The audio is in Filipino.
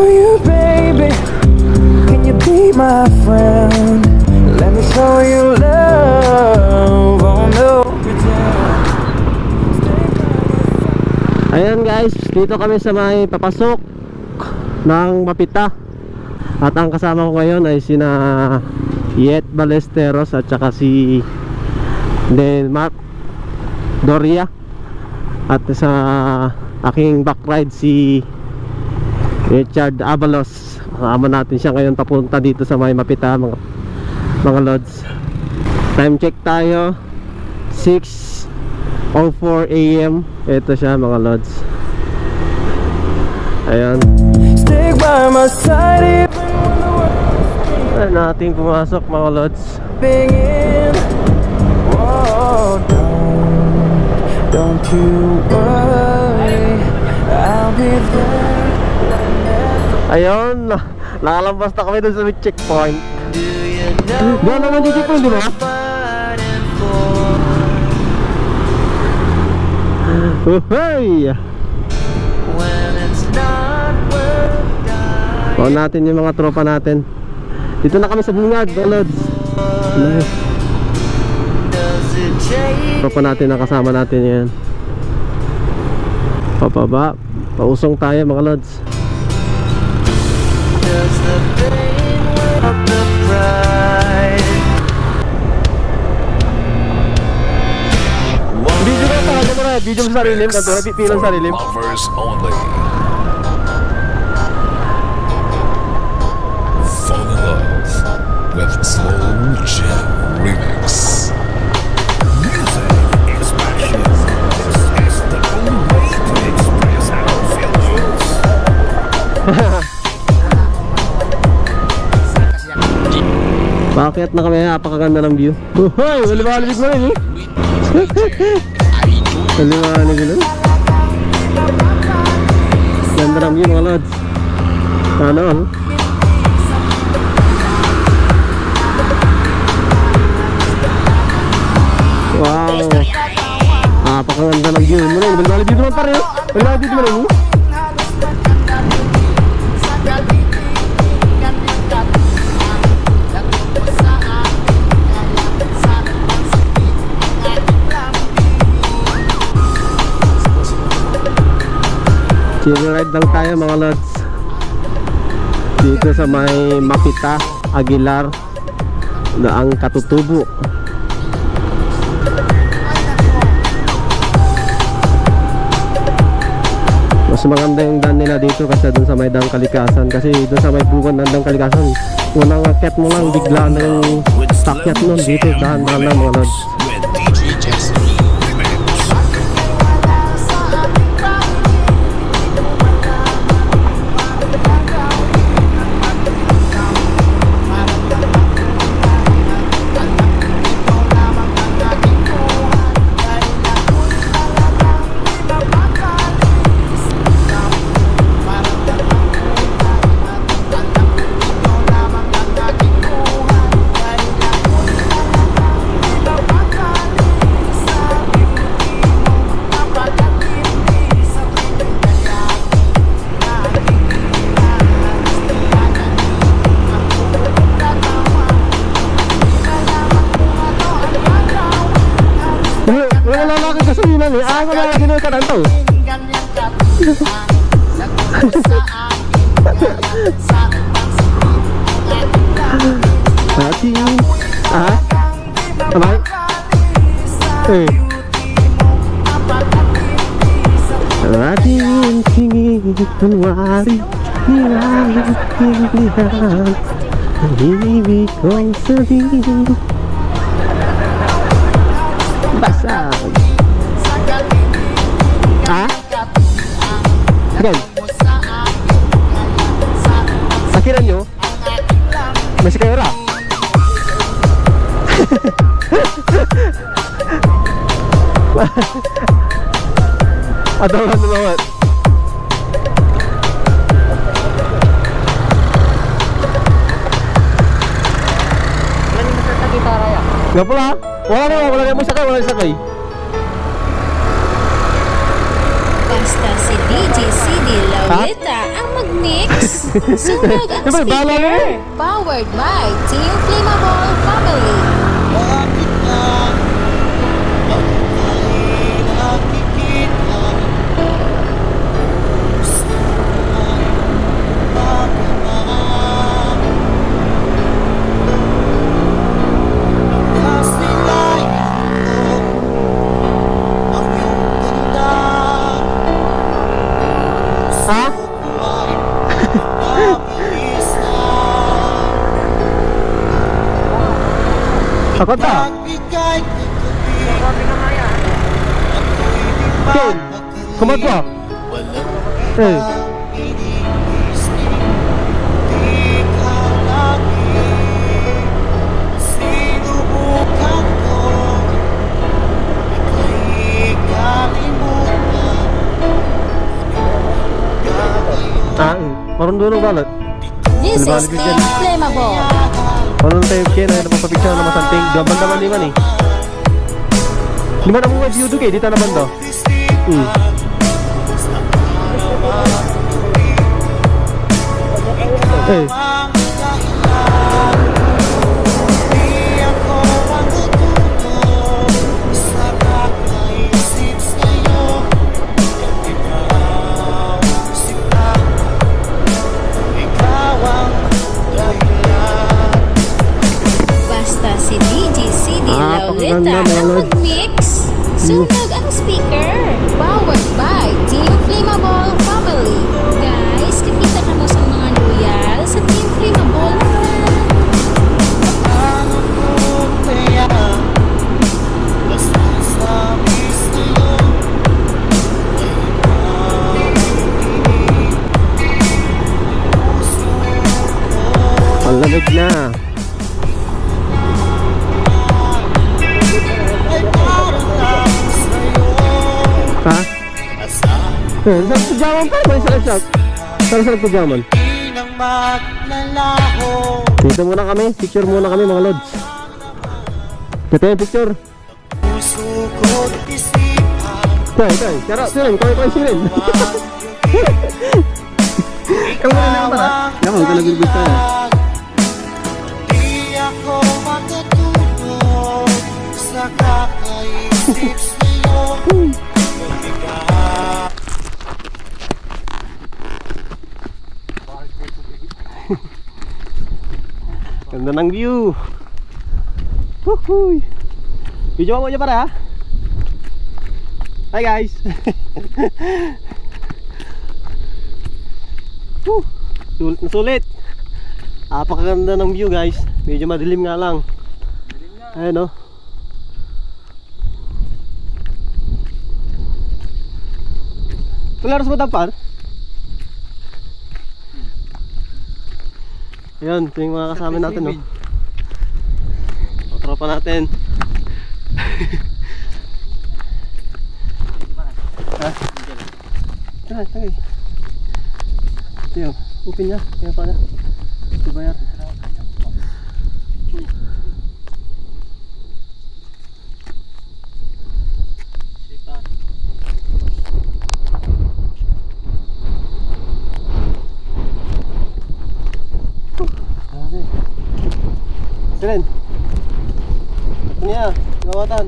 show you, baby. Can you be my friend? Let me show you love. Oh no. Ayan guys, dito kami sa may papasok ng Mapita. At ang kasama ko ngayon ay sina Yet Balesteros at saka si Mark Doria. At sa aking backride si Richard Avalos. Kasama natin siya ngayon papunta dito sa may Mapita, mga lods. Time check tayo, 6:04 AM. Ito siya mga lods. Ayan. Stick by my side even when the world Ayan natin pumasok mga lods. begin. Oh, don't you worry, I'll be there. Ayun, nakalabas na kami dun sa checkpoint. Doon naman yung checkpoint, di ba? Uhay! Paon natin yung mga tropa natin. Dito na kami sa bungad, lods. Tropa natin, nakasama natin yan. Papaba, pausong tayo mga lods. Video ka pa, ano mo na, video sa sarilim, kanto na pipilang sarilim. Lovers only. Fall in love with Slow Jam Remix. Music is passion. This is the only way to express our feelings. Bakit na kami, napakaganda ng view. Uy, maliwanag mo rin eh. Maliwanag mo rin. Ganda ng view mga lods. Ano ano? Wow, napakaganda ng view mo rin. Maliwanag dito naman pare. Maliwanag dito mo rin. Chill ride lang tayo mga lods dito sa may Mapita, Aguilar na ang Katutubo. Mas maganda yung daan nila dito kasi dun sa may Daang Kalikasan. Kasi dun sa may buwan ng Daang Kalikasan, unang akyat mo lang bigla na yung takyat nun. Dito dahan-dahan lang mga lods. Wala lalaki kasi yun lang eh. Ako na gano'n ka lang to. Ating Amay ating tingin kunwari hinahilihan ang ibig kong sabihin. Basag. Gan. Sakiran nyo masih kayo ra. Adawan na naman. Gak pula. Wala na mo sakay, wala sakay. Basta si DJ CD Laulita ang mag-mix. Sunog ang Diba, bala mo? speaker. Powered by Team Flammable Family. Bakit nga ay nakikita? Gusto ko ay magmamahal. Kasi layan ko ang iyong ganda. Ha? Gusto ko ay mabilisan. Takot ka? Magbigay ng gabi. Ako'y di Ken, mapakali. kumadwa. Walang Eh. iniisip. Di ka lagi. Sinubukan ko. Ika'y kalimutan. Marunong balot. This is Team Flammable. Marunong tayo kaya na napapapicture na masanting. Gaban naman ni man eh. Di man ang mga view doon eh, dito naman to. Eh, Ang dahilan. Di ako matututo sa kakaisip sa'yo. At ikaw, sila. Ikaw ang dahilan. Basta si DJ CD pakaganda, Laulita mga ang lord. mag-mix. Sunog ang speaker. Powered by Team Flammable Family. Guys, kikita ka mo sa mga loyal sa Team Flammable naman. Ano ko kaya? Basta sabi sa'yo. Ay makikinig. Puso ko. ang lamig na. Ay para lang sa'yo. Ha? Asa Eh, saan pajamon pa? May sakit. Saan sa pajamon? di nang maglalaho. Dito muna kami. Picture muna kami mga lods. Dito yung picture. Puso ko't isipan. Tay. Kaya silin. Kaya silin. Kamu na naman para. Yan mo, talagang gusto yan. Di ako matutulog sa kakaisip sa'yo. Ikaw. Ganda ng view. Woohoo! Video mo dyan para ha. Hi guys. Sulit na sulit. Napakaganda ng view guys. Medyo madilim nga lang. Ayan o. Pularos mo tampar? Ayan, ito yung mga kasama natin no. Mga tropa natin. Ha? Tara, tagay. Ito yun, open niya. Kaya pa na. Ito bayar. Silen. Ito niya, gawatan.